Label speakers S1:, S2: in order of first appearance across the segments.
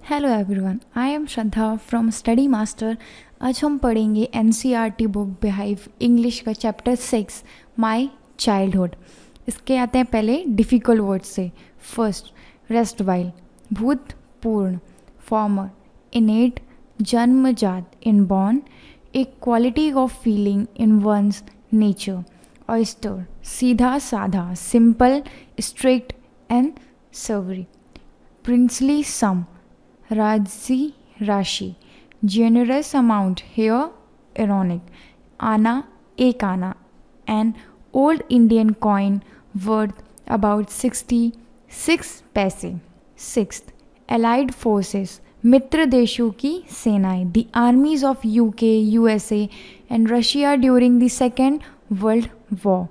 S1: Hello everyone, I am Shraddha from Study Master. आज हम पढ़ेंगे एनसीईआरटी बुक बिहाइव इंग्लिश का चैप्टर 6 माय चाइल्डहुड। इसके आते हैं पहले डिफ़िकल्ट वर्ड्स से। फर्स्ट, रेस्ट वाइल, भूतपूर्ण, फॉर्मर, इनेट, जन्मजात, inborn, a quality of feeling in one's nature. Austere, सीधा साधा, simple, strict and severe. Princely sum, राजसी राशि, generous amount, here ironic, आना एक आना, an old Indian coin worth about 66 पैसे। Sixth, allied forces, मित्र देशों की सेनाएं, the armies of UK, USA and Russia during the Second World War।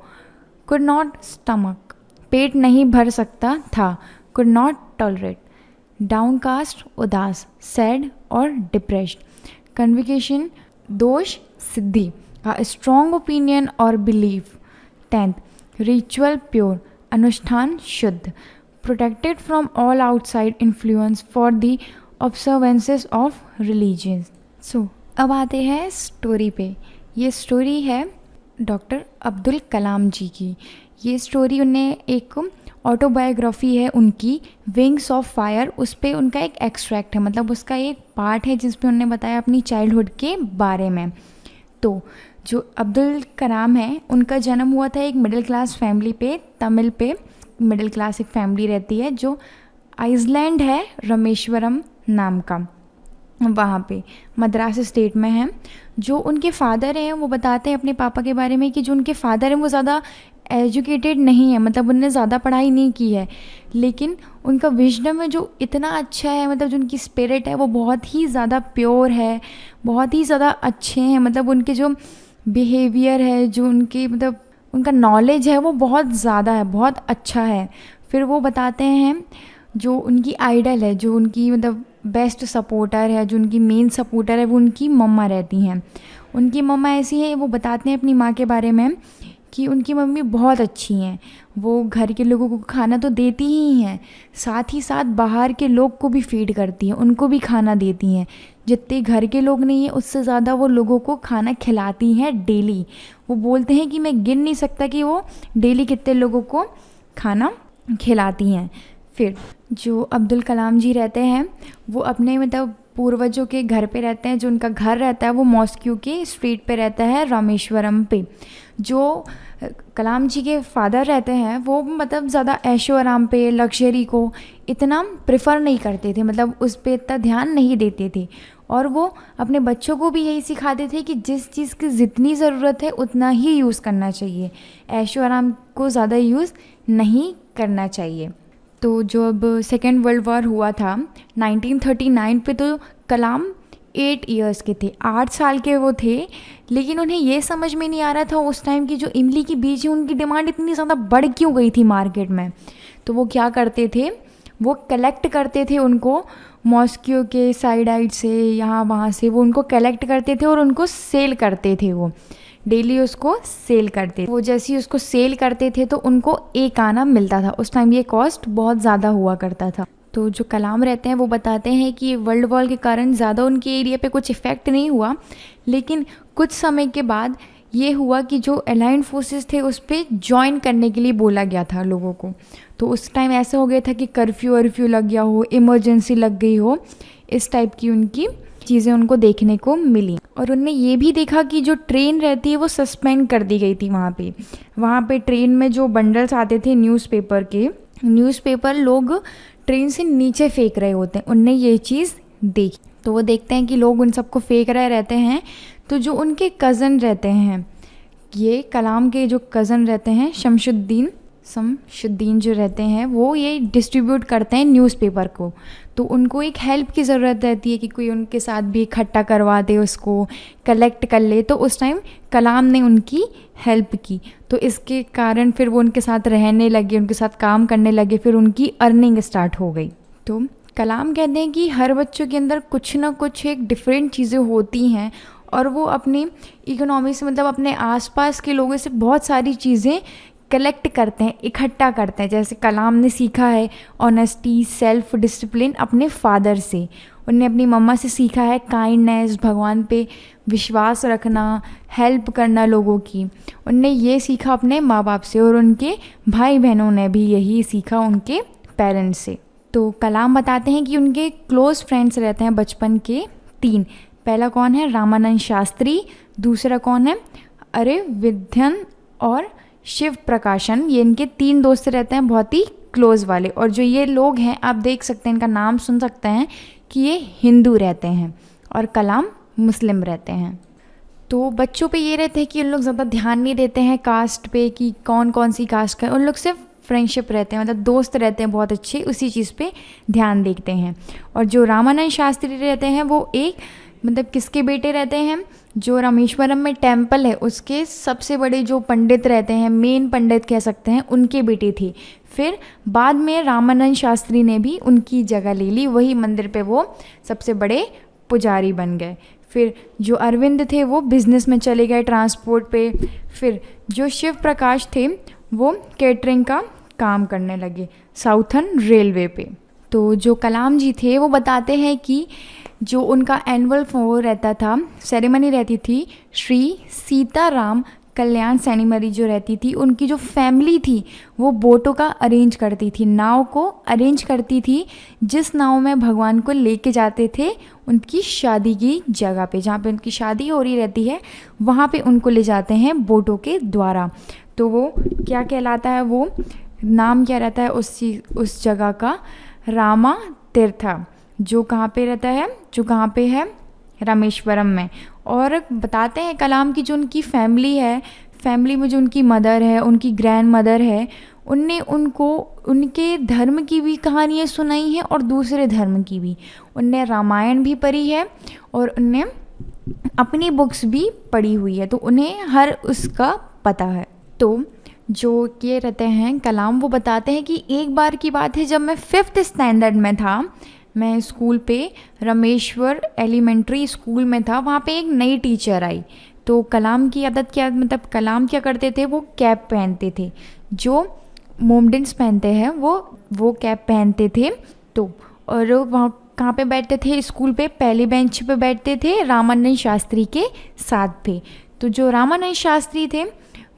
S1: could not stomach, पेट नहीं भर सकता था, could not tolerate। डाउनकास्ट, उदास, सैड और डिप्रेस्ड। कन्विकेशन, दोष, सिद्धि, अ स्ट्रॉन्ग ओपिनियन और बिलीफ। 10th, रिचुअल, प्योर, अनुष्ठान, शुद्ध। Protected from all outside influence for the observances of religion. So अब आते हैं स्टोरी पे। ये स्टोरी है डॉक्टर अब्दुल कलाम जी की। ये स्टोरी उन्हें एक ऑटोबायोग्राफी है उनकी, विंग्स ऑफ फायर। उस पर उनका एक एक्सट्रैक्ट है, मतलब उसका एक पार्ट है जिस पे उन्होंने बताया अपनी चाइल्डहुड के बारे में। तो जो अब्दुल कलाम है उनका जन्म हुआ था एक मिडिल क्लास फैमिली पे, तमिल पे मिडिल क्लास एक फैमिली रहती है जो आइसलैंड है, रामेश्वरम नाम का, वहाँ पे मद्रास स्टेट में है। जो उनके फादर हैं वो बताते हैं अपने पापा के बारे में कि जो उनके फादर हैं वो ज़्यादा एजुकेटेड नहीं है, मतलब उनने ज़्यादा पढ़ाई नहीं की है, लेकिन उनका विजडम है जो इतना अच्छा है, मतलब जो उनकी स्पिरिट है वो बहुत ही ज़्यादा प्योर है, बहुत ही ज़्यादा अच्छे हैं। मतलब उनके जो बिहेवियर है, जो उनके मतलब उनका नॉलेज है वो बहुत ज़्यादा है, बहुत अच्छा है। फिर वो बताते हैं जो उनकी आइडल है, जो उनकी मतलब बेस्ट सपोर्टर है, जो उनकी मेन सपोर्टर है, वो उनकी मम्मा रहती हैं। उनकी मम्मा ऐसी है, वो बताते हैं अपनी माँ के बारे में कि उनकी मम्मी बहुत अच्छी हैं। वो घर के लोगों को खाना तो देती ही हैं, साथ ही साथ बाहर के लोग को भी फीड करती हैं, उनको भी खाना देती हैं। जितने घर के लोग नहीं हैं उससे ज़्यादा वो लोगों को खाना खिलाती हैं डेली। वो बोलते हैं कि मैं गिन नहीं सकता कि वो डेली कितने लोगों को खाना खिलाती हैं। फिर जो अब्दुल कलाम जी रहते हैं वो अपने मतलब पूर्वजों के घर पे रहते हैं। जो उनका घर रहता है वो मॉस्को के स्ट्रीट पे रहता है, रामेश्वरम पे। जो कलाम जी के फादर रहते हैं वो मतलब ज़्यादा ऐशो आराम पे, लग्जरी को इतना प्रेफर नहीं करते थे, मतलब उस पर इतना ध्यान नहीं देते थे। और वो अपने बच्चों को भी यही सिखाते थे कि जिस चीज़ की जितनी ज़रूरत है उतना ही यूज़ करना चाहिए, ऐशो आराम को ज़्यादा यूज़ नहीं करना चाहिए। तो जो अब सेकेंड वर्ल्ड वॉर हुआ था 1939 पे, तो कलाम 8 इयर्स के थे, 8 साल के वो थे। लेकिन उन्हें ये समझ में नहीं आ रहा था उस टाइम की जो इमली की बीज है उनकी डिमांड इतनी ज़्यादा बढ़ क्यों गई थी मार्केट में। तो वो क्या करते थे, वो कलेक्ट करते थे उनको मॉस्को के साइड से, यहाँ वहाँ से वो उनको कलेक्ट करते थे और उनको सेल करते थे। वो डेली उसको सेल करते, वो जैसे ही उसको सेल करते थे तो उनको एक आना मिलता था। उस टाइम ये कॉस्ट बहुत ज़्यादा हुआ करता था। तो जो कलाम रहते हैं वो बताते हैं कि वर्ल्ड वॉर के कारण ज़्यादा उनके एरिया पे कुछ इफ़ेक्ट नहीं हुआ, लेकिन कुछ समय के बाद ये हुआ कि जो अलाइंड फोर्सेस थे उस पर ज्वाइन करने के लिए बोला गया था लोगों को। तो उस टाइम ऐसा हो गया था कि कर्फ्यू वर्फ्यू लग गया हो, इमरजेंसी लग गई हो, इस टाइप की उनकी चीज़ें उनको देखने को मिली। और उनने ये भी देखा कि जो ट्रेन रहती है वो सस्पेंड कर दी गई थी वहाँ पे ट्रेन में जो बंडल्स आते थे न्यूज़पेपर के, न्यूज़पेपर लोग ट्रेन से नीचे फेंक रहे होते हैं। उनने ये चीज़ देखी, तो वो देखते हैं कि लोग उन सबको फेंक रहे रहते हैं। तो जो उनके कज़न रहते हैं, ये कलाम के जो कज़न रहते हैं शमशुद्दीन जो रहते हैं, वो ये डिस्ट्रीब्यूट करते हैं न्यूज़पेपर को। तो उनको एक हेल्प की ज़रूरत रहती है कि कोई उनके साथ भी इकट्ठा करवा दे, उसको कलेक्ट कर ले। तो उस टाइम कलाम ने उनकी हेल्प की, तो इसके कारण फिर वो उनके साथ रहने लगे, उनके साथ काम करने लगे, फिर उनकी अर्निंग स्टार्ट हो गई। तो कलाम कहते हैं कि हर बच्चों के अंदर कुछ ना कुछ एक डिफरेंट चीज़ें होती हैं और वो अपनी इकोनॉमी से, मतलब अपने आसपास के लोगों से बहुत सारी चीज़ें कलेक्ट करते हैं, इकट्ठा करते हैं। जैसे कलाम ने सीखा है ऑनेस्टी, सेल्फ डिसिप्लिन अपने फादर से, उनने अपनी मम्मा से सीखा है काइंडनेस, भगवान पे विश्वास रखना, हेल्प करना लोगों की, उनने ये सीखा अपने माँ बाप से, और उनके भाई बहनों ने भी यही सीखा उनके पेरेंट्स से। तो कलाम बताते हैं कि उनके क्लोज़ फ्रेंड्स रहते हैं बचपन के 3। पहला कौन है? रामानंद शास्त्री। दूसरा कौन है? अरिविंदन और शिव प्रकाशन। ये इनके 3 दोस्त रहते हैं, बहुत ही क्लोज़ वाले। और जो ये लोग हैं, आप देख सकते हैं, इनका नाम सुन सकते हैं कि ये हिंदू रहते हैं और कलाम मुस्लिम रहते हैं। तो बच्चों पे ये रहते हैं कि उन लोग ज़्यादा ध्यान नहीं देते हैं कास्ट पे कि कौन कौन सी कास्ट का है, उन लोग सिर्फ फ्रेंडशिप रहते हैं, मतलब दोस्त रहते हैं बहुत अच्छे, उसी चीज़ पे ध्यान देखते हैं। और जो रामानंद शास्त्री रहते हैं वो एक मतलब किसके बेटे रहते हैं? जो रामेश्वरम में टेम्पल है उसके सबसे बड़े जो पंडित रहते हैं, मेन पंडित कह सकते हैं, उनके बेटे थे। फिर बाद में रामानंद शास्त्री ने भी उनकी जगह ले ली, वही मंदिर पे वो सबसे बड़े पुजारी बन गए। फिर जो अरविंद थे वो बिज़नेस में चले गए, ट्रांसपोर्ट पे। फिर जो शिव प्रकाश थे वो कैटरिंग का काम करने लगे साउथर्न रेलवे पे। तो जो कलाम जी थे वो बताते हैं कि जो उनका एनुअल वो रहता था, सेरेमनी रहती थी, श्री सीताराम कल्याण सेरेमनी जो रहती थी, उनकी जो फैमिली थी वो बोटों का अरेंज करती थी, नाव को अरेंज करती थी, जिस नाव में भगवान को लेके जाते थे उनकी शादी की जगह पे, जहाँ पे उनकी शादी हो रही रहती है वहाँ पे उनको ले जाते हैं बोटों के द्वारा। तो वो क्या कहलाता है, वो नाम क्या रहता है उस जगह का? रामा तीर्था, जो कहाँ पे रहता है, जो कहाँ पे है? रामेश्वरम में। और बताते हैं कलाम की जो उनकी फैमिली है, फैमिली में जो उनकी मदर है, उनकी ग्रैंड मदर है, उनने उनको उनके धर्म की भी कहानियाँ सुनाई हैं और दूसरे धर्म की भी। उनने रामायण भी पढ़ी है और उनने अपनी बुक्स भी पढ़ी हुई है, तो उन्हें हर उसका पता है। तो जो ये रहते हैं कलाम, वो बताते हैं कि एक बार की बात है, जब मैं 5th स्टैंडर्ड में था, मैं स्कूल पे रामेश्वर एलिमेंट्री स्कूल में था, वहाँ पे एक नई टीचर आई। तो कलाम की आदत क्या, मतलब कलाम क्या करते थे, वो कैप पहनते थे, जो मोमडन्स पहनते हैं वो कैप पहनते थे। तो और वहाँ कहाँ पे बैठते थे? स्कूल पे पहले बेंच पे बैठते थे रामानंद शास्त्री के साथ पे। तो जो रामानंद शास्त्री थे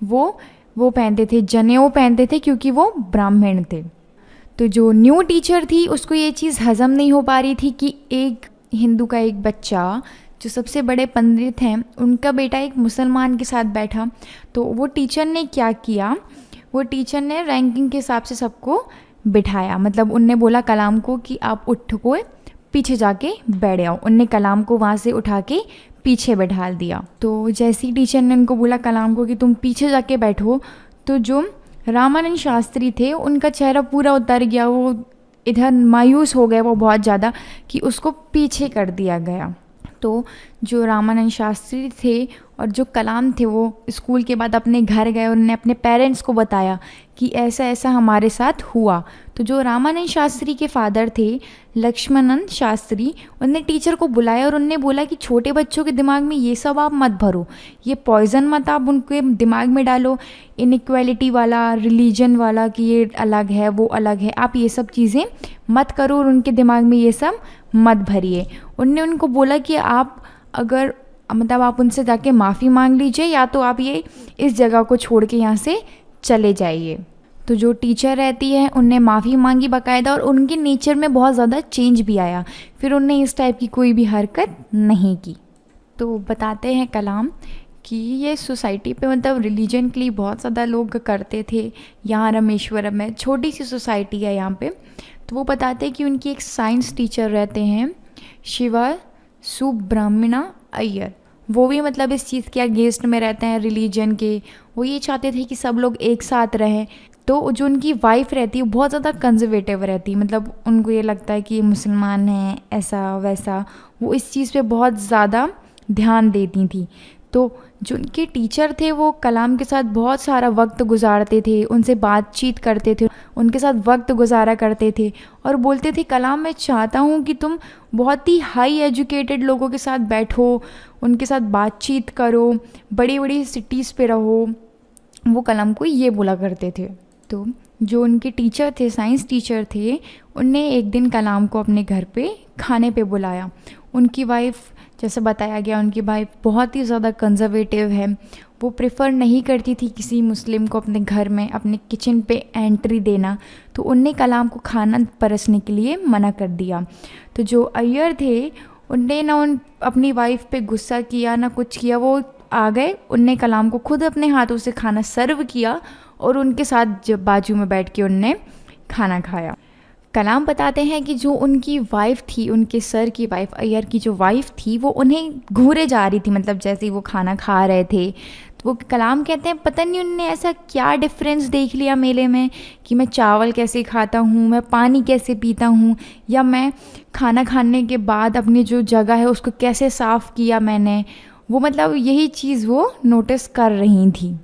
S1: वो पहनते थे, जनेऊ पहनते थे, क्योंकि वो ब्राह्मण थे। तो जो न्यू टीचर थी उसको ये चीज़ हज़म नहीं हो पा रही थी कि एक हिंदू का एक बच्चा, जो सबसे बड़े पंडित हैं, उनका बेटा एक मुसलमान के साथ बैठा। तो वो टीचर ने क्या किया, वो टीचर ने रैंकिंग के हिसाब से सबको बिठाया, मतलब उनने बोला कलाम को कि आप उठ को पीछे जाके बैठ जाओ। उनने कलाम को वहाँ से उठा के पीछे बैठा दिया। तो जैसे ही टीचर ने उनको बोला कलाम को कि तुम पीछे जाके बैठो, तो जो रामानंद शास्त्री थे उनका चेहरा पूरा उतर गया, वो इधर मायूस हो गए वो बहुत ज़्यादा कि उसको पीछे कर दिया गया। तो जो रामानंद शास्त्री थे और जो कलाम थे वो स्कूल के बाद अपने घर गए और उन्होंने अपने पेरेंट्स को बताया कि ऐसा ऐसा हमारे साथ हुआ। तो जो रामानंद शास्त्री के फादर थे लक्ष्मणन शास्त्री, उनने टीचर को बुलाया और उनने बोला कि छोटे बच्चों के दिमाग में ये सब आप मत भरो, ये पॉइजन मत आप उनके दिमाग में डालो, इनइक्वालिटी वाला, रिलीजन वाला कि ये अलग है वो अलग है, आप ये सब चीज़ें मत करो और उनके दिमाग में ये सब मत भरिए। उनने उनको बोला कि आप अगर मतलब आप उनसे जाके माफ़ी मांग लीजिए, या तो आप ये इस जगह को छोड़ के यहाँ से चले जाइए। तो जो टीचर रहती है उनने माफ़ी मांगी बाकायदा, और उनके नेचर में बहुत ज़्यादा चेंज भी आया। फिर उनने इस टाइप की कोई भी हरकत नहीं की। तो बताते हैं कलाम कि ये सोसाइटी पे मतलब रिलीजन के लिए बहुत ज़्यादा लोग करते थे। यहाँ रामेश्वरम में छोटी सी सोसाइटी है यहाँ पे। तो वो बताते हैं कि उनकी एक साइंस टीचर रहते हैं शिवा सुब्रमण्य अय्यर, वो भी मतलब इस चीज़ के अगेंस्ट में रहते हैं रिलीजन के। वो ये चाहते थे कि सब लोग एक साथ रहें। तो जो उनकी वाइफ रहती है वो बहुत ज़्यादा कंजर्वेटिव रहती है, मतलब उनको ये लगता है कि मुसलमान हैं ऐसा वैसा, वो इस चीज़ पे बहुत ज़्यादा ध्यान देती थी। तो जो उनके टीचर थे वो कलाम के साथ बहुत सारा वक्त गुजारते थे, उनसे बातचीत करते थे, उनके साथ वक्त गुजारा करते थे और बोलते थे कलाम मैं चाहता हूँ कि तुम बहुत ही हाई एजुकेटेड लोगों के साथ बैठो, उनके साथ बातचीत करो, बड़ी बड़ी सिटीज़ पे रहो, वो कलाम को ये बोला करते थे। तो जो उनके टीचर थे, साइंस टीचर थे, उनने एक दिन कलाम को अपने घर पे खाने पे बुलाया। उनकी वाइफ, जैसे बताया गया, उनकी वाइफ बहुत ही ज़्यादा कंजर्वेटिव है। वो प्रेफर नहीं करती थी किसी मुस्लिम को अपने घर में, अपने किचन पे एंट्री देना। तो उनने कलाम को खाना परसने के लिए मना कर दिया। तो जो अय्यर थे, उनने ना अपनी वाइफ पे गुस्सा किया ना कुछ किया। वो आ गए, उनने कलाम को खुद अपने हाथों से खाना सर्व किया और उनके साथ जब बाजू में बैठ के उनने खाना खाया। कलाम बताते हैं कि जो उनकी वाइफ़ थी, उनके सर की वाइफ़, अय्यर की जो वाइफ़ थी, वो उन्हें घूरे जा रही थी, मतलब जैसे ही वो खाना खा रहे थे। तो वो कलाम कहते हैं पता नहीं उनने ऐसा क्या डिफरेंस देख लिया मेले में कि मैं चावल कैसे खाता हूँ, मैं पानी कैसे पीता हूँ, या मैं खाना खाने के बाद अपनी जो जगह है उसको कैसे साफ़ किया मैंने। वो मतलब यही चीज़ वो नोटिस कर रही थी।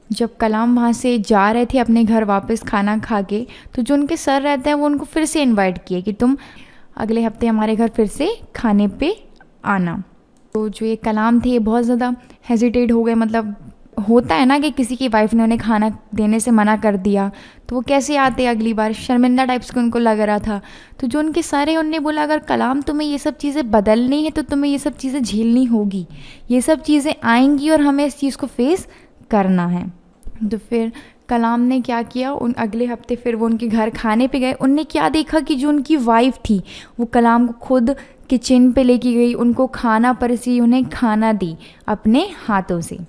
S1: जब कलाम वहाँ से जा रहे थे अपने घर वापस खाना खा के, तो जो उनके सर रहते हैं वो उनको फिर से इनवाइट किए कि तुम अगले हफ्ते हमारे घर फिर से खाने पे आना। तो जो ये कलाम थे ये बहुत ज़्यादा हेजिटेट हो गए। मतलब होता है ना कि किसी की वाइफ ने उन्हें खाना देने से मना कर दिया, तो वो कैसे आते अगली बार, शर्मिंदा टाइप्स को उनको लग रहा था। तो जो उनके सर हैं उनने बोला अगर कलाम तुम्हें ये सब चीज़ें बदलनी है तो तुम्हें ये सब चीज़ें झेलनी होगी, ये सब चीज़ें आएंगी और हमें इस चीज़ को फेस करना है। तो फिर कलाम ने क्या किया, उन अगले हफ्ते फिर वो उनके घर खाने पे गए। उनने क्या देखा कि जो उनकी वाइफ थी वो कलाम को खुद किचन पे लेके गई, उनको खाना परसी, उन्हें खाना दी अपने हाथों से।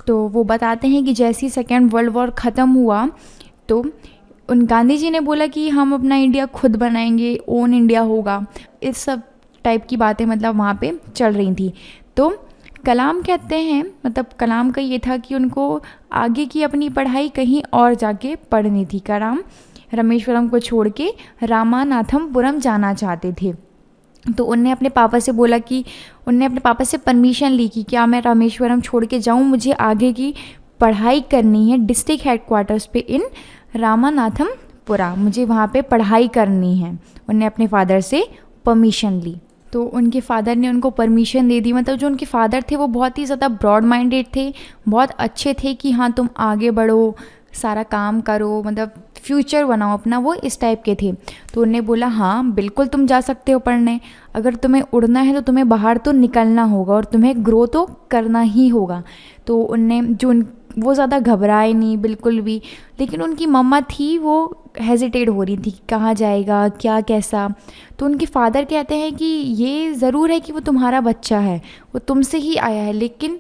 S1: तो वो बताते हैं कि जैसे ही सेकेंड वर्ल्ड वॉर ख़त्म हुआ तो उन गांधी जी ने बोला कि हम अपना इंडिया खुद बनाएंगे, ओन इंडिया होगा। इस सब टाइप की बातें मतलब वहाँ पे चल रही थी। तो कलाम कहते हैं, मतलब कलाम का ये था कि उनको आगे की अपनी पढ़ाई कहीं और जाके पढ़नी थी। कलाम रामेश्वरम को छोड़ के रामानाथपुरम जाना चाहते थे। तो उनने अपने पापा से बोला कि उनने अपने पापा से परमिशन ली कि क्या मैं रामेश्वरम छोड़ के जाऊँ, मुझे आगे की पढ़ाई करनी है डिस्ट्रिक्ट हेडक्वार्टर्स पे इन रामानाथपुरा, मुझे वहाँ पे पढ़ाई करनी है। उनने अपने फादर से परमिशन ली। तो उनके फादर ने उनको परमिशन दे दी। मतलब जो उनके फादर थे वो बहुत ही ज़्यादा ब्रॉड माइंडेड थे, बहुत अच्छे थे कि हाँ तुम आगे बढ़ो, सारा काम करो, मतलब फ्यूचर बनाओ अपना, वो इस टाइप के थे। तो उन्हें बोला हाँ बिल्कुल तुम जा सकते हो पढ़ने, अगर तुम्हें उड़ना है तो तुम्हें बाहर तो निकलना होगा और तुम्हें ग्रो तो करना ही होगा। तो उनने वो ज़्यादा घबराए नहीं बिल्कुल भी। लेकिन उनकी मम्मा थी वो हेजिटेट हो रही थी कि कहाँ जाएगा, क्या कैसा। तो उनके फादर कहते हैं कि ये ज़रूर है कि वो तुम्हारा बच्चा है, वो तुमसे ही आया है, लेकिन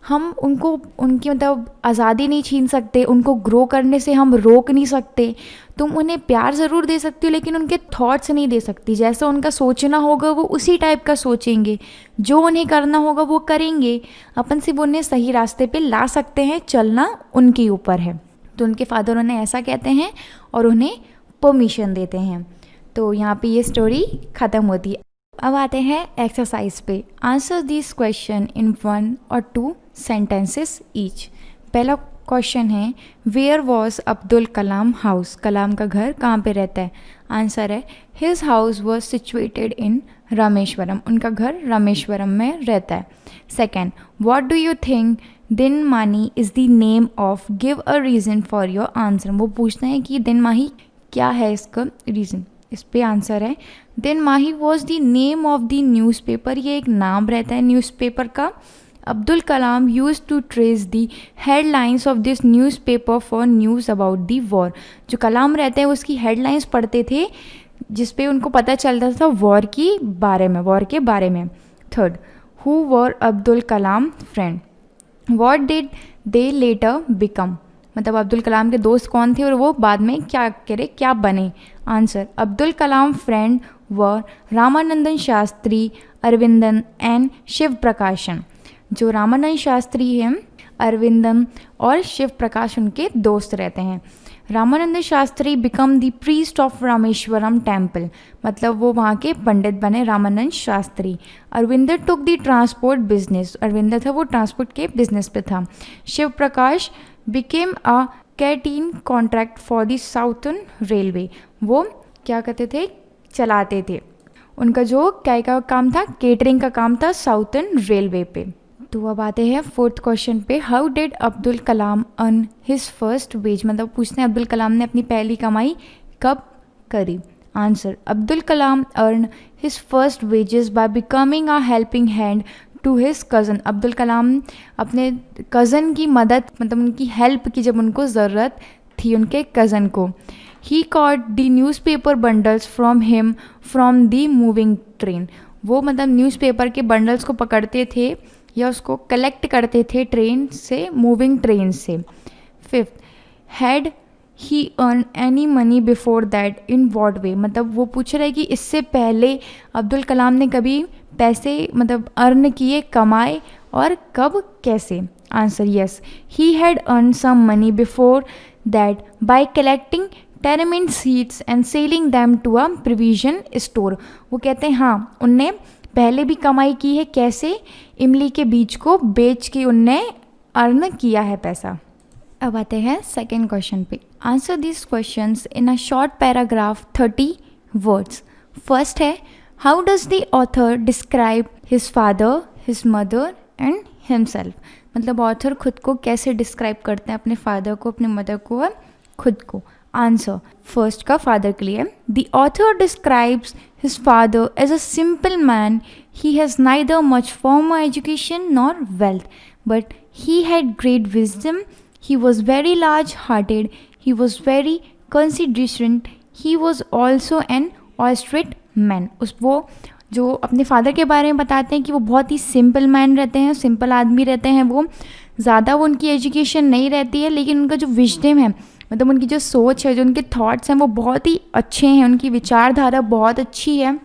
S1: हम उनको उनकी मतलब आज़ादी नहीं छीन सकते, उनको ग्रो करने से हम रोक नहीं सकते। तुम उन्हें प्यार ज़रूर दे सकती हो लेकिन उनके थॉट्स नहीं दे सकती। जैसा उनका सोचना होगा वो उसी टाइप का सोचेंगे, जो उन्हें करना होगा वो करेंगे। अपन सिर्फ उन्हें सही रास्ते पे ला सकते हैं, चलना उनके ऊपर है। तो उनके फादर उन्हें ऐसा कहते हैं और उन्हें परमिशन देते हैं। तो यहाँ पे ये स्टोरी ख़त्म होती है। अब आते हैं एक्सरसाइज पे। आंसर दिस क्वेश्चन इन 1 और 2 सेंटेंसेस ईच। पहला क्वेश्चन है where was Abdul Kalam house, Kalam का घर कहाँ पे रहता है। आंसर है his house was situated in Rameswaram, उनका घर रामेश्वरम में रहता है। Second, what do you think Dinamani is the name of, give a reason for your answer. वो पूछते हैं कि दिनमाही क्या है इसका रीज़न। इस पे आंसर है Dinamani was the name of the newspaper, ये एक नाम रहता है न्यूज़पेपर का। Abdul Kalam use to trace the headlines of this newspaper for news about the war. जो कलाम रहते हैं उसकी हेडलाइंस पढ़ते थे जिसपे उनको पता चलता था वॉर के बारे में। Third, who were Abdul Kalam friend, what did they letter become, मतलब अब्दुल कलाम के दोस्त कौन थे और वो बाद में क्या बने। Answer, Abdul Kalam friend were Ramanandan Shastri, Aravindan and Shiv Prakashan. जो रामानंद शास्त्री हैं, अरविंदन और शिव प्रकाश उनके दोस्त रहते हैं। Ramanand Shastri became the priest of Rameswaram temple, मतलब वो वहाँ के पंडित बने Ramanand Shastri. Arvinder took the transport business, Arvinder था वो ट्रांसपोर्ट के बिजनेस पे था। Shiv Prakash became a catering contract for the southern railway, वो क्या करते थे, चलाते थे। उनका जो क्या का काम था, केटरिंग का काम था साउथर्न रेलवे पे। तो अब आते हैं फोर्थ क्वेश्चन पे. How did Abdul Kalam earn his first wage. मतलब पूछते हैं अब्दुल कलाम ने अपनी पहली कमाई कब करी. Answer, Abdul Kalam earn his first wages by becoming a helping hand to his cousin. Abdul Kalam अपने कज़न की मदद, मतलब उनकी हेल्प की जब उनको ज़रूरत थी उनके कज़न को. He caught the newspaper bundles from him from the moving train. वो मतलब न्यूज़पेपर के बंडल्स को पकड़ते थे या उसको कलेक्ट करते थे ट्रेन से, मूविंग ट्रेन से. Fifth, had he earn any money before that, in what वे. मतलब वो पूछ रहे कि इससे पहले अब्दुल कलाम ने कभी पैसे मतलब अर्न किए, कमाए, और कब, कैसे. Answer, yes, he had earn some money before that by collecting tamarind seeds and selling them to a provision store. वो कहते हैं हाँ, उनने पहले भी कमाई की है. कैसे? इमली के बीज को बेच के उनने अर्न किया है पैसा. अब आते हैं सेकेंड क्वेश्चन पे. Answer this questions in a short paragraph 30 words. First है, how does the author describe his father, his mother and himself. मतलब ऑथर खुद को कैसे डिस्क्राइब करते हैं, अपने फादर को, अपने मदर को और खुद को. आंसर, फर्स्ट का फादर के लिए, the author describes his father as a simple man. He has neither much formal education nor wealth, but he had great wisdom. He was very large-hearted. He was very considerate. He was also an austerate man. वो जो अपने father के बारे में बताते हैं कि वो बहुत ही सिंपल मैन रहते हैं, सिंपल आदमी रहते हैं. वो ज़्यादा वो उनकी एजुकेशन नहीं रहती है, लेकिन उनका जो विजडम है, मतलब उनकी जो सोच है, जो उनके थॉट्स हैं, वो बहुत ही अच्छे हैं. उनकी विचारधारा बहुत अच्छी है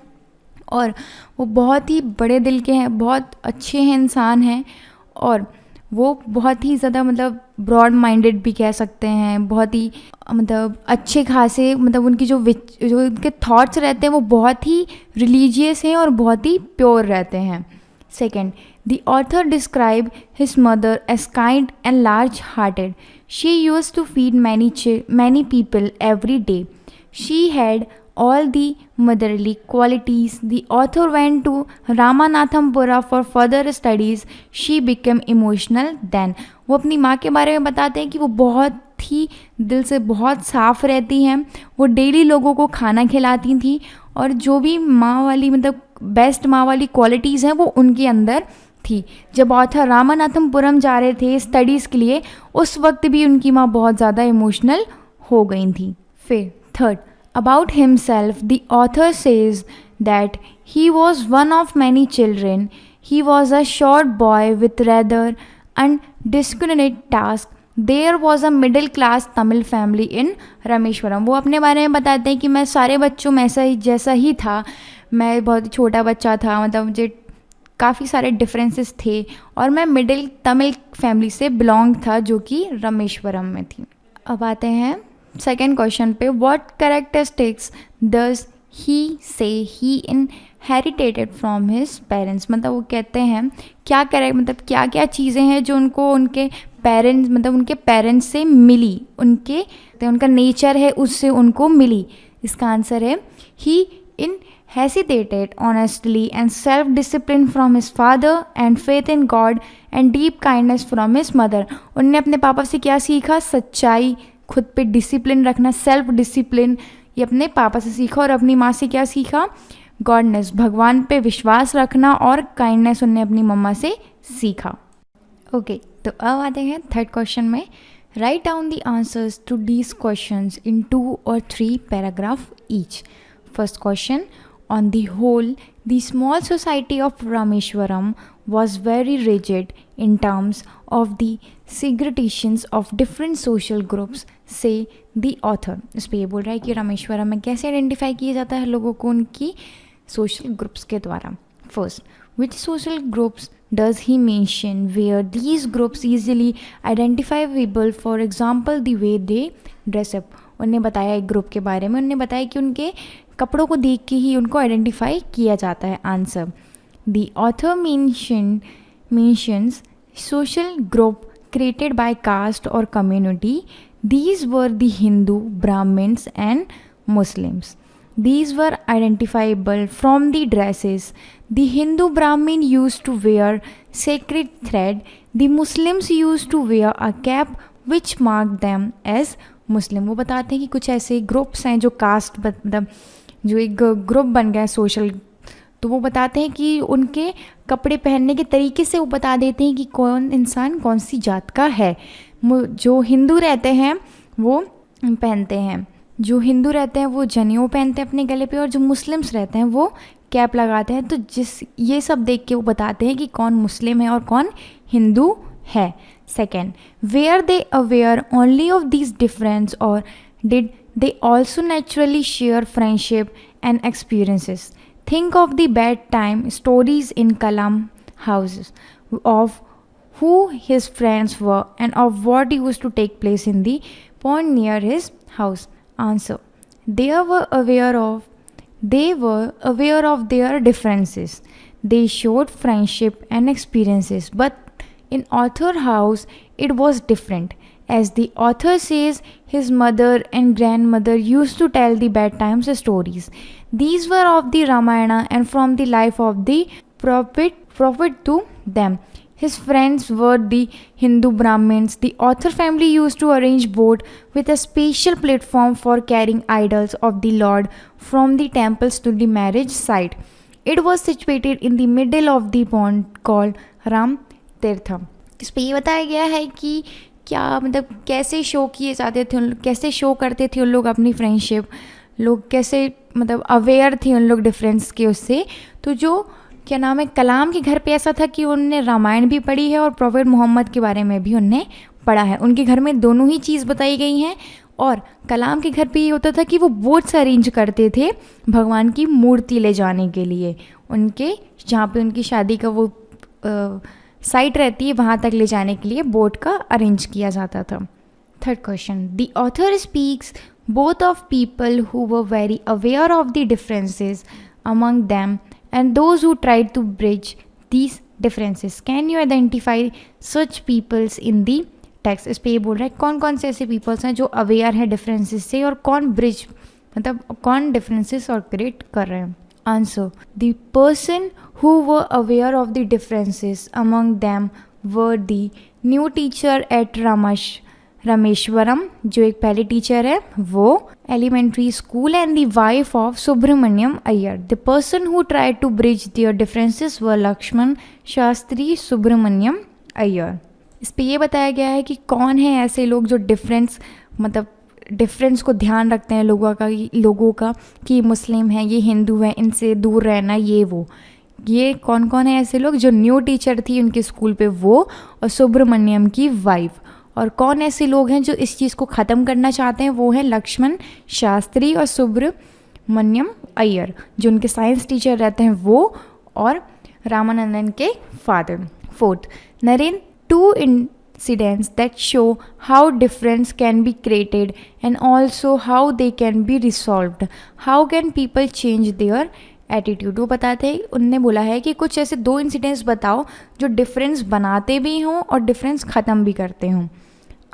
S1: और वो बहुत ही बड़े दिल के हैं, बहुत अच्छे हैं, इंसान हैं. और वो बहुत ही ज़्यादा मतलब ब्रॉड माइंडेड भी कह सकते हैं, बहुत ही मतलब अच्छे खासे, मतलब उनकी जो उनके थॉट्स रहते हैं वो बहुत ही रिलीजियस हैं और बहुत ही प्योर रहते हैं. Second, the author describe his mother as kind and large hearted. She used to feed many people every day. She had all the motherly qualities. The author went to Ramanathampura for further studies. She became emotional then. वो अपनी माँ के बारे में बताते हैं कि वो बहुत ही दिल से बहुत साफ़ रहती हैं. वो डेली लोगों को खाना खिलाती थी और जो भी माँ वाली मतलब बेस्ट माँ वाली क्वालिटीज़ हैं वो उनके अंदर थी. जब ऑथर रामानाथमपुरम जा रहे थे स्टडीज़ के लिए, उस वक्त भी उनकी माँ बहुत ज़्यादा इमोशनल हो गई थी. फिर third, about himself, the author says that he was one of many children. He was a short boy with rather undiscriminate tasks. There was a middle class Tamil family in Rameswaram. वो अपने बारे में बताते हैं कि मैं सारे बच्चों में जैसा ही था. मैं बहुत छोटा बच्चा था, मतलब मुझे काफ़ी सारे डिफरेंसेस थे और मैं मिडिल तमिल फैमिली से बिलोंग था जो कि रामेश्वरम में थी. अब आते हैं सेकेंड क्वेश्चन पे. व्हाट कैरेक्टरिस्टिक्स डज ही से ही इनहेरिटेटेड फ्रॉम हिज पेरेंट्स. मतलब वो कहते हैं क्या मतलब क्या क्या चीज़ें हैं जो उनको उनके पेरेंट्स मतलब उनके पेरेंट्स से मिली, उनका नेचर है उससे उनको मिली. इसका आंसर है, ही inherited honestly and self-discipline from his father and faith in God and deep kindness from his mother. उन्होंने अपने पापा से क्या सीखा? सच्चाई, खुद पे डिसिप्लिन रखना, सेल्फ डिसिप्लिन, ये अपने पापा से सीखा. और अपनी माँ से क्या सीखा? गॉडनेस, भगवान पे विश्वास रखना, और काइंडनेस उन्होंने अपनी मम्मा से सीखा. ओके, तो अब आते हैं थर्ड क्वेश्चन में. Write down the answers to these questions in 2 or 3 paragraph each. First question, on the whole, the small society of Rameshwaram was very rigid in terms of the segregations of different social groups, say the author. इस पर ये बोल रहा है कि रामेश्वरम में कैसे identify किया जाता है लोगों को उनकी सोशल ग्रुप्स के द्वारा. First, which social groups does he mention where these groups easily identifiable, for example the way they dress up. उन्होंने बताया एक ग्रुप के बारे में, उन्होंने बताया कि उनके कपड़ों को देख के ही उनको आइडेंटिफाई किया जाता है. Answer, the author mentions social group created by caste or community. These were the Hindu, Brahmins and Muslims. These were identifiable from the dresses. The Hindu Brahmin used to wear sacred thread. The Muslims used to wear a cap which marked them as Muslim. वो बताते हैं कि कुछ ऐसे groups हैं जो cast मतलब जो एक ग्रुप बन गया सोशल, तो वो बताते हैं कि उनके कपड़े पहनने के तरीके से वो बता देते हैं कि कौन इंसान कौन सी जात का है। जो हिंदू रहते हैं वो पहनते हैं, जो हिंदू रहते हैं वो जनेऊ पहनते हैं अपने गले पे, और जो मुस्लिम्स रहते हैं वो कैप लगाते हैं। तो ये सब देख के वो बताते हैं कि कौन मुस्लिम है और कौन हिंदू है। Second, were they aware only of this difference और did they also naturally share friendship and experiences. Think of the bedtime stories in Kalam houses, of who his friends were and of what used to take place in the pond near his house. Answer: They were aware of their differences. They showed friendship and experiences, but in Author house it was different. As the author says, his mother and grandmother used to tell the bedtime stories. These were of the Ramayana and from the life of the prophet to them. His friends were the Hindu Brahmins. The author family used to arrange boat with a special platform for carrying idols of the Lord from the temples to the marriage site. It was situated in the middle of the pond called Ram Tirtham. इस पे ये बताया गया है कि क्या मतलब कैसे शो किए जाते थे, कैसे शो करते थे उन लोग अपनी फ्रेंडशिप, लोग कैसे मतलब अवेयर थे उन लोग डिफरेंस के उससे। तो जो क्या नाम है, कलाम के घर पे ऐसा था कि उनने रामायण भी पढ़ी है और प्रॉफेट मोहम्मद के बारे में भी उनने पढ़ा है। उनके घर में दोनों ही चीज़ बताई गई हैं। और कलाम के घर पे ये होता था कि वो बोट्स अरेंज करते थे भगवान की मूर्ति ले जाने के लिए, उनके जहाँ पे उनकी शादी का वो साइट रहती है वहाँ तक ले जाने के लिए बोट का अरेंज किया जाता था। Third question, the author speaks both of people who were very aware of the differences among them and those who tried to bridge these differences. Can you identify such peoples in the text? इस पे ये बोल रहा है कौन कौन से ऐसे peoples हैं जो अवेयर है डिफरेंसेस से और कौन ब्रिज मतलब कौन डिफरेंसेस और क्रिएट कर रहे हैं। Answer: the person who were aware of the differences among them were the new teacher at Rameswaram, जो एक पहले टीचर है वो elementary school, and the wife of Subramaniam Iyer. The person who tried to bridge their differences were Lakshmana Shastri Subramaniam Iyer. इस पे ये बताया गया है कि कौन है ऐसे लोग जो डिफरेंस को ध्यान रखते हैं लोगों का कि मुस्लिम है, ये हिंदू है, इनसे दूर रहना, ये कौन कौन है ऐसे लोग। जो न्यू टीचर थी उनके स्कूल पे वो, और सुब्रमण्यम की वाइफ। और कौन ऐसे लोग हैं जो इस चीज़ को ख़त्म करना चाहते हैं, वो है लक्ष्मण शास्त्री और सुब्रमण्यम अय्यर, जो उनके साइंस टीचर रहते हैं वो, और रामानंदन के father. Fourth, narrate 2 incidents that show how difference can be created and also how they can be resolved. How can people change their attitude. वो बताते हैं, उनने बोला है कि कुछ ऐसे 2 इंसिडेंट्स बताओ जो डिफरेंस बनाते भी हों और डिफरेंस ख़त्म भी करते हों।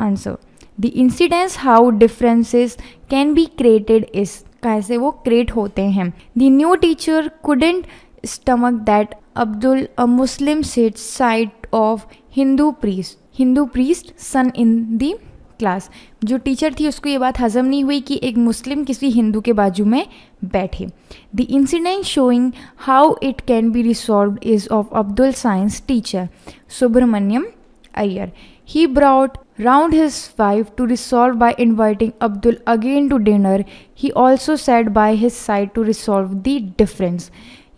S1: Answer: the incidents how differences can be created is, कैसे वो क्रिएट होते हैं। The new teacher couldn't stomach that Abdul a Muslim sit side of Hindu priest son in the class. जो टीचर थी उसको ये बात हजम नहीं हुई कि एक मुस्लिम किसी हिंदू के बाजू में बैठे। The incident showing how it can be resolved is of Abdul science teacher Subramaniam Iyer. He brought round his wife to resolve by inviting Abdul again to dinner. He also sat by his side to resolve the difference.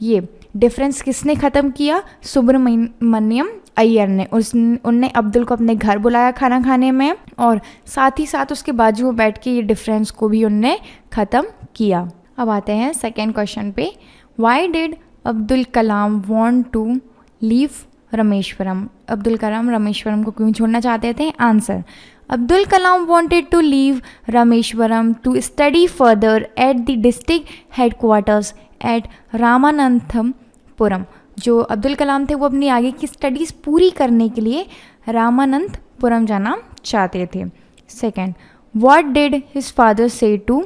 S1: ये difference किसने ख़त्म किया? सुब्रमण्यम अय्यर ने। उनने अब्दुल को अपने घर बुलाया खाना खाने में, और साथ ही साथ उसके बाजू में बैठ के ये डिफरेंस को भी उनने ख़त्म किया। अब आते हैं सेकेंड क्वेश्चन पे। Why did Abdul Kalam want to leave Rameswaram? Abdul Kalam Rameswaram को क्यों छोड़ना चाहते थे? Answer: Abdul Kalam wanted to leave Rameswaram to study further at the district headquarters at Ramanathapuram. जो अब्दुल कलाम थे वो अपनी आगे की स्टडीज़ पूरी करने के लिए रामानंथपुरम जाना चाहते थे। Second, what did his father say to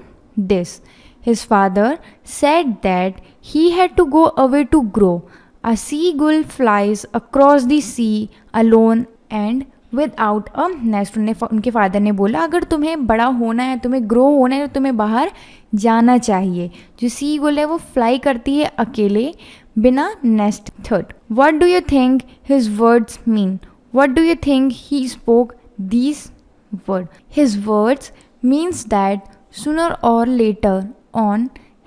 S1: this? His father said that he had to go away to grow. A seagull flies across the sea alone and without a nest. उनके father ने बोला अगर तुम्हें बड़ा होना है, तुम्हें grow होना है, तो तुम्हें बाहर जाना चाहिए. जो सी गुल है वो फ्लाई करती है अकेले बिना nest. Third, what do you think his words mean? What do you think he spoke these word? His words means that sooner or later on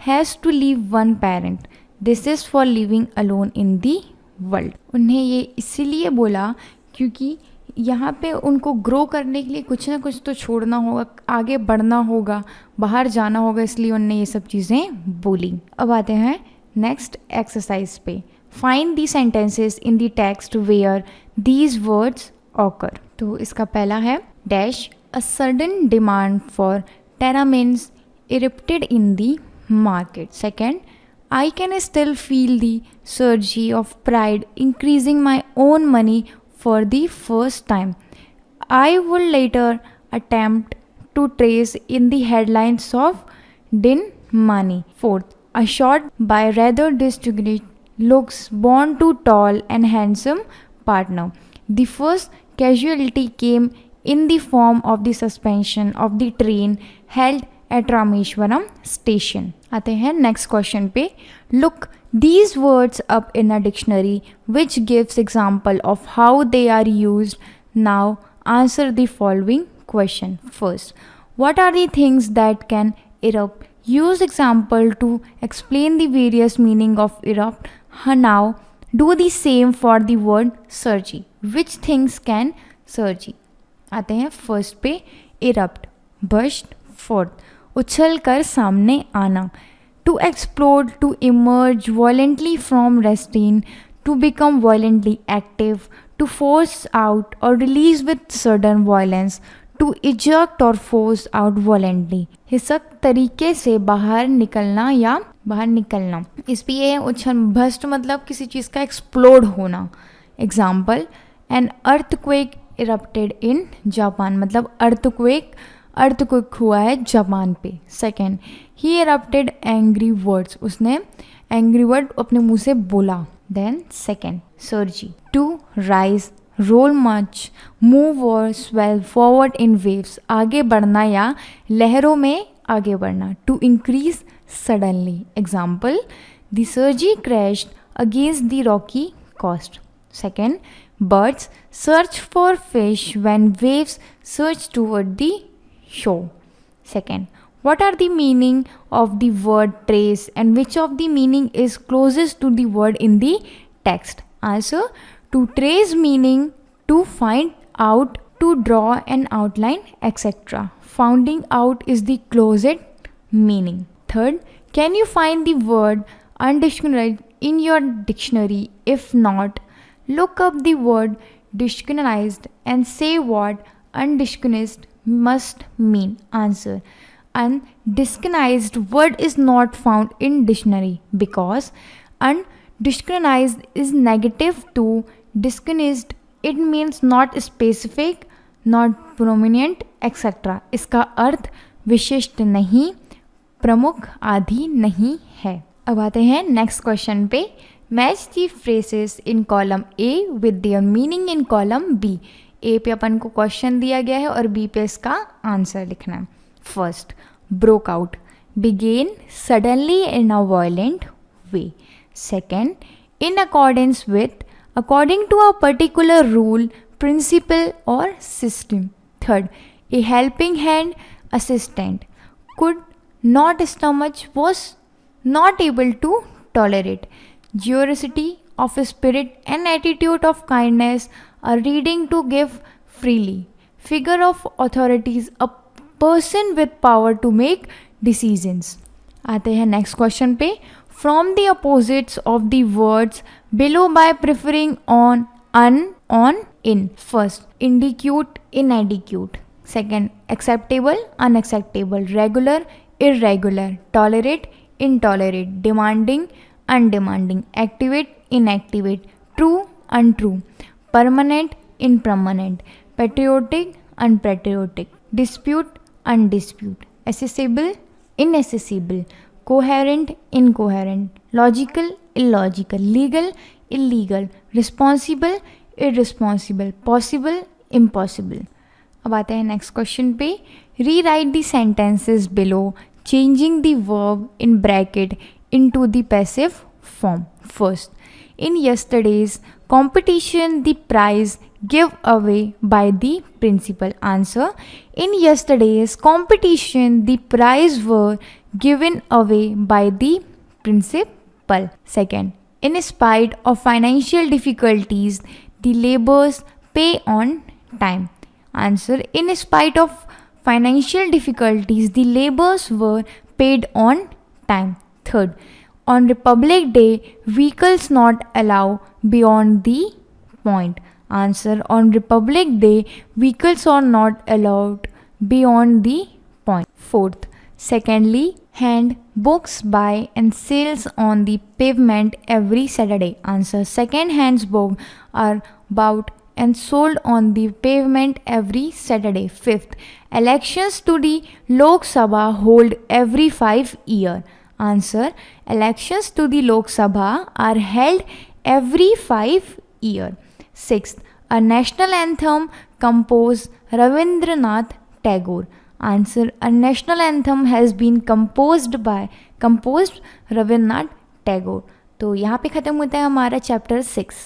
S1: has to leave one parent. This is for living alone in the world. उन्हें ये इसीलिए बोला क्योंकि यहाँ पे उनको grow करने के लिए कुछ ना कुछ तो छोड़ना होगा, आगे बढ़ना होगा, बाहर जाना होगा, इसलिए उन्होंने ये सब चीज़ें बोली. अब आते हैं नेक्स्ट एक्सरसाइज पे. Find the sentences in the text where these words occur. तो इसका पहला है dash a sudden demand for teramines erupted in the market. Second, I can still feel the surge of pride increasing my own money for the first time. I will later attempt to trace in the headlines of Din Money. Fourth, a short by rather distinguished looks born to tall and handsome partner. The first casualty came in the form of the suspension of the train held at Rameshwaram station. आते हैं next question पे. Look these words up in a dictionary which gives example of how they are used. Now answer the following question. First, what are the things that can erupt? Use example to explain the various meaning of erupt. Now do the same for the word surge. Which things can surge? आते हैं first पे erupt, burst. Fourth, उछल कर सामने आना. To explode, to emerge violently from restraint, to become violently active, to force out और release with sudden violence, to eject और force out violently. हिंसक तरीके से बाहर निकलना या बाहर निकलना. इस पे ये उछल. भस्ट मतलब किसी चीज़ का एक्सप्लोड होना. Example, an earthquake erupted in Japan, मतलब अर्थक्वेक हुआ है जापान पे. Second, he erupted angry words, उसने एंग्री वर्ड अपने मुंह से बोला. Then second, surge. To rise, roll much, move और स्वेल फॉरवर्ड इन वेव्स, आगे बढ़ना या लहरों में आगे बढ़ना. To increase suddenly. Example, the surge crashed against the rocky coast. Second, birds search for fish when waves surge toward the shore. Second, what are the meaning of the word trace and which of the meaning is closest to the word in the text? Answer, to trace meaning to find out, to draw an outline, etc. Finding out is the closest meaning. Third, can you find the word undictionary in your dictionary? If not, look up the word dictionarized and say what undictionarized must mean. Answer, undictionarized word is not found in dictionary because undictionarized is negative to dictionarized. It means not specific, not prominent, etc. इसका अर्थ विशिष्ट नहीं, प्रमुख आदि नहीं है. अब आते हैं नेक्स्ट क्वेश्चन पे. Match the phrases in column A with their meaning in column B. A पे अपन को क्वेश्चन दिया गया है और बी पे इसका आंसर लिखना है. First, broke out, began suddenly in a violent way. Second, in accordance with, according to a particular rule, principle और system. Third, a helping hand, assistant. Could not stomach, was not able to tolerate. Generosity of spirit and attitude of kindness, a reading to give freely. Figure of authorities, a person with power to make decisions. आते हैं next question पे. From the opposites of the words below by preferring on, un, on, in. First, indicate, inadequate. Second, acceptable, unacceptable. Regular, irregular. Tolerate, intolerate. Demanding, undemanding. Activate, inactivate. True, untrue. Permanent, impermanent. Patriotic, unpatriotic. Dispute, undispute. Accessible, inaccessible. coherent, incoherent, logical, illogical, legal, illegal, responsible, irresponsible, possible, impossible. अब आते हैं next question पे. Rewrite the sentences below changing the verb in bracket into the passive form. First, in yesterday's competition the prize give away by the principal. Answer: in yesterday's competition the prize were given away by the principal. Second, in spite of financial difficulties the laborers pay on time. Answer: in spite of financial difficulties the laborers were paid on time. Third, on Republic Day, vehicles not allowed beyond the point. Answer: on Republic Day, vehicles are not allowed beyond the point. Fourth, secondly, hand books buy and sales on the pavement every Saturday. Answer: second-hand books are bought and sold on the pavement every Saturday. Fifth, elections to the Lok Sabha hold every 5 years. Answer: elections to the Lok Sabha are held every 5 years. Sixth, a national anthem composed Ravindranath Tagore. Answer: a national anthem has been composed Ravindranath Tagore. तो यहाँ पे ख़त्म होता है हमारा chapter 6.